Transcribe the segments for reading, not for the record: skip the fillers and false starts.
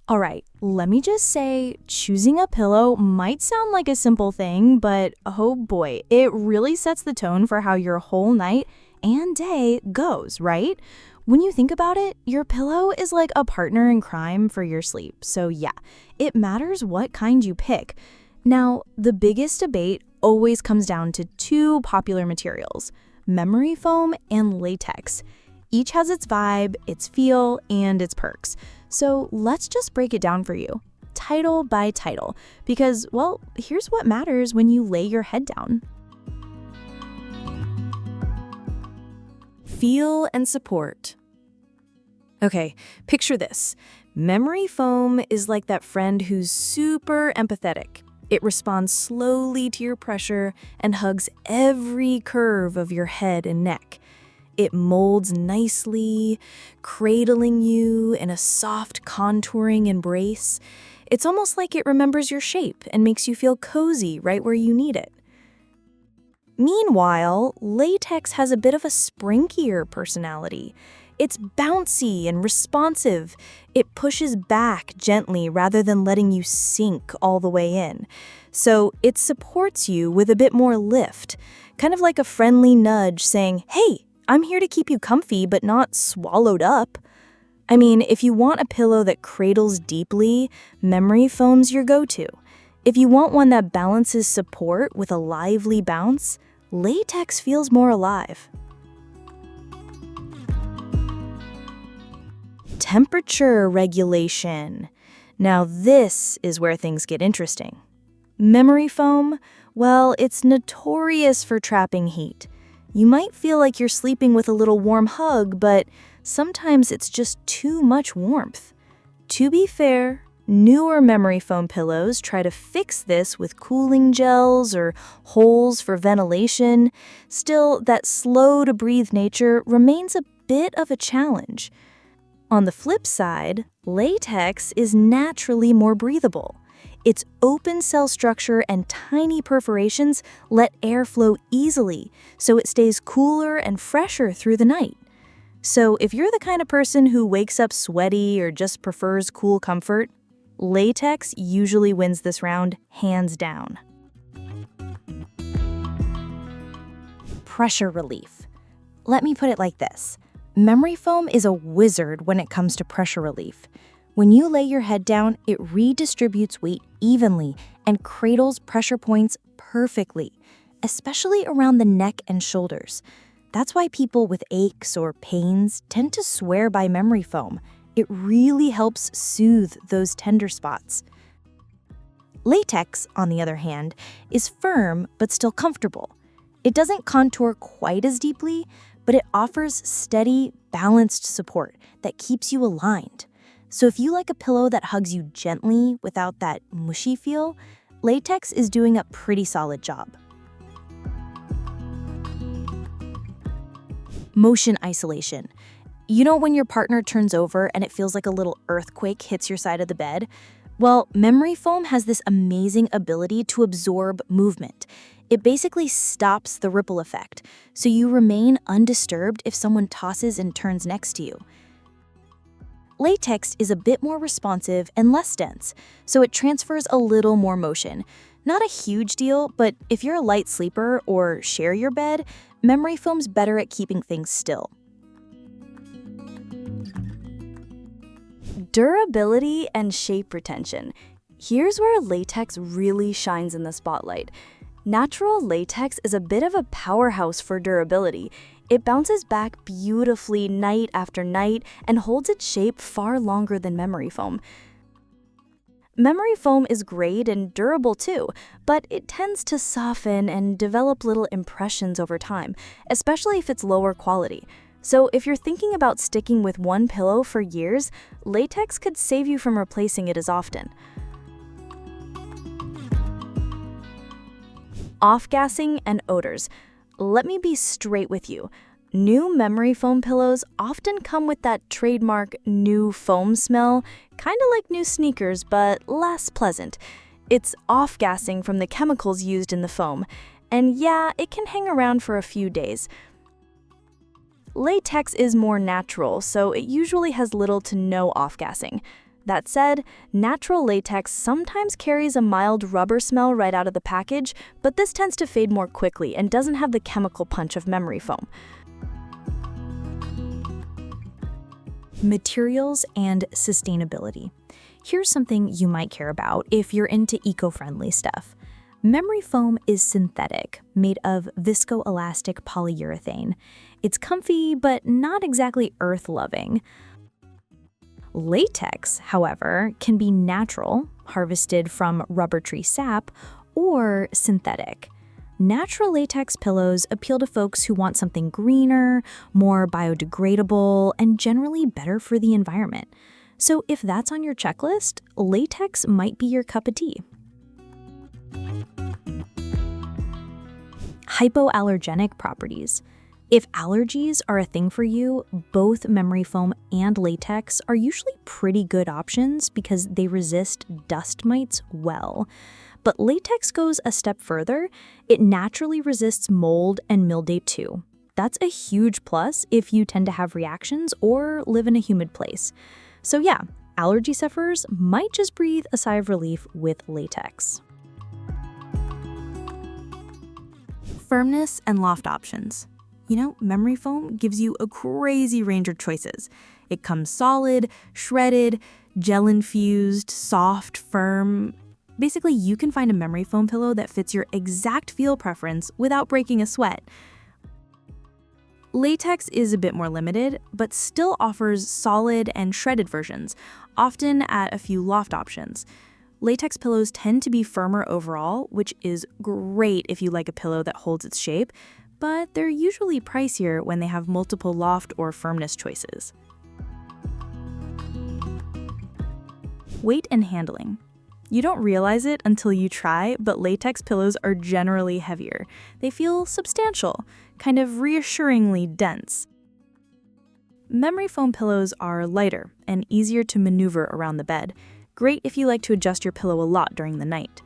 All right, let me just say, choosing a pillow might sound like a simple thing, but oh boy, it really sets the tone for how your whole night and day goes, right? When you think about it, your pillow is like a partner in crime for your sleep. So yeah, it matters what kind you pick. Now, the biggest debate always comes down to two popular materials, memory foam and latex. Each has its vibe, its feel, and its perks. So let's just break it down for you, title by title, because, well, here's what matters when you lay your head down. Feel and support. Okay, picture this. Memory foam is like that friend who's super empathetic. It responds slowly to your pressure and hugs every curve of your head and neck. It molds nicely, cradling you in a soft, contouring embrace. It's almost like it remembers your shape and makes you feel cozy right where you need it. Meanwhile, latex has a bit of a sprinkier personality. It's bouncy and responsive. It pushes back gently rather than letting you sink all the way in. So it supports you with a bit more lift, kind of like a friendly nudge saying, "Hey, I'm here to keep you comfy, but not swallowed up." I mean, if you want a pillow that cradles deeply, memory foam's your go-to. If you want one that balances support with a lively bounce, latex feels more alive. Temperature regulation. Now this is where things get interesting. Memory foam, well, it's notorious for trapping heat. You might feel like you're sleeping with a little warm hug, but sometimes it's just too much warmth. To be fair, newer memory foam pillows try to fix this with cooling gels or holes for ventilation. Still, that slow-to-breathe nature remains a bit of a challenge. On the flip side, latex is naturally more breathable. Its open cell structure and tiny perforations let air flow easily, so it stays cooler and fresher through the night. So if you're the kind of person who wakes up sweaty or just prefers cool comfort, latex usually wins this round hands down. Pressure relief. Let me put it like this. Memory foam is a wizard when it comes to pressure relief. When you lay your head down, it redistributes weight evenly and cradles pressure points perfectly, especially around the neck and shoulders. That's why people with aches or pains tend to swear by memory foam. It really helps soothe those tender spots. Latex, on the other hand, is firm but still comfortable. It doesn't contour quite as deeply, but it offers steady, balanced support that keeps you aligned. So if you like a pillow that hugs you gently without that mushy feel, latex is doing a pretty solid job. Motion isolation. You know when your partner turns over and it feels like a little earthquake hits your side of the bed? Well, memory foam has this amazing ability to absorb movement. It basically stops the ripple effect, so you remain undisturbed if someone tosses and turns next to you. Latex is a bit more responsive and less dense, so it transfers a little more motion. Not a huge deal, but if you're a light sleeper or share your bed, memory foam's better at keeping things still. Durability and shape retention. Here's where latex really shines in the spotlight. Natural latex is a bit of a powerhouse for durability. It bounces back beautifully night after night and holds its shape far longer than memory foam. Memory foam is great and durable too, but it tends to soften and develop little impressions over time, especially if it's lower quality. So if you're thinking about sticking with one pillow for years, latex could save you from replacing it as often. Off-gassing and odors. Let me be straight with you. New memory foam pillows often come with that trademark new foam smell, kind of like new sneakers, but less pleasant. It's off-gassing from the chemicals used in the foam, and yeah, it can hang around for a few days. Latex is more natural, so it usually has little to no off-gassing. That said, natural latex sometimes carries a mild rubber smell right out of the package, but this tends to fade more quickly and doesn't have the chemical punch of memory foam. Materials and sustainability. Here's something you might care about if you're into eco-friendly stuff. Memory foam is synthetic, made of viscoelastic polyurethane. It's comfy, but not exactly earth-loving. Latex, however, can be natural, harvested from rubber tree sap, or synthetic. Natural latex pillows appeal to folks who want something greener, more biodegradable, and generally better for the environment. So if that's on your checklist, latex might be your cup of tea. Hypoallergenic properties. If allergies are a thing for you, both memory foam and latex are usually pretty good options because they resist dust mites well. But latex goes a step further. It naturally resists mold and mildew too. That's a huge plus if you tend to have reactions or live in a humid place. So yeah, allergy sufferers might just breathe a sigh of relief with latex. Firmness and Loft options. You know, memory foam gives you a crazy range of choices. It comes solid, shredded, gel-infused, soft, firm. Basically, you can find a memory foam pillow that fits your exact feel preference without breaking a sweat. Latex is a bit more limited, but still offers solid and shredded versions, often at a few Loft options. Latex pillows tend to be firmer overall, which is great if you like a pillow that holds its shape, but they're usually pricier when they have multiple Loft or Firmness choices. Weight and handling. You don't realize it until you try, but latex pillows are generally heavier. They feel substantial, kind of reassuringly dense. Memory foam pillows are lighter and easier to maneuver around the bed. Great if you like to adjust your pillow a lot during the night.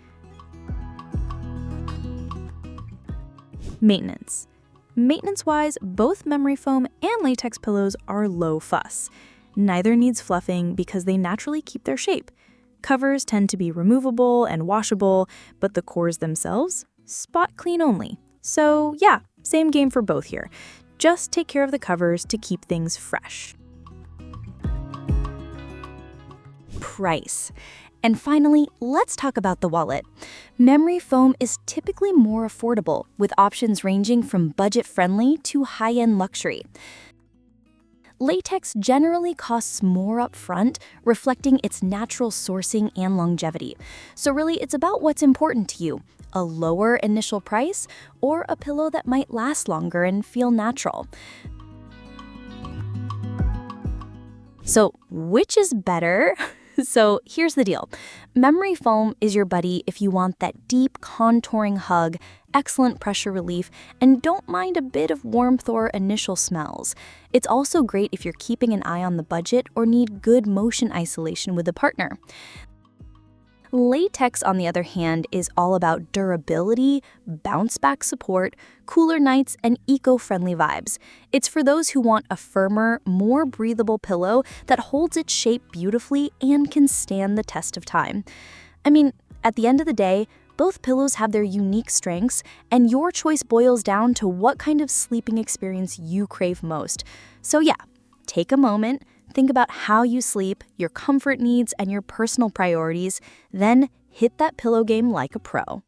Maintenance. Maintenance-wise, both memory foam and latex pillows are low fuss. Neither needs fluffing because they naturally keep their shape. Covers tend to be removable and washable, but the cores themselves, spot clean only. So yeah, same game for both here. Just take care of the covers to keep things fresh. Price. And finally, let's talk about the wallet. Memory foam is typically more affordable, with options ranging from budget-friendly to high-end luxury. Latex generally costs more up front, reflecting its natural sourcing and longevity. So really, it's about what's important to you, a lower initial price or a pillow that might last longer and feel natural. So which is better? So here's the deal. Memory foam is your buddy if you want that deep contouring hug, excellent pressure relief, and don't mind a bit of warmth or initial smells. It's also great if you're keeping an eye on the budget or need good motion isolation with a partner. Latex, on the other hand, is all about durability, bounce-back support, cooler nights, and eco-friendly vibes. It's for those who want a firmer, more breathable pillow that holds its shape beautifully and can stand the test of time. I mean, at the end of the day, both pillows have their unique strengths, and your choice boils down to what kind of sleeping experience you crave most. So yeah, take a moment, think about how you sleep, your comfort needs, and your personal priorities, then hit that pillow game like a pro.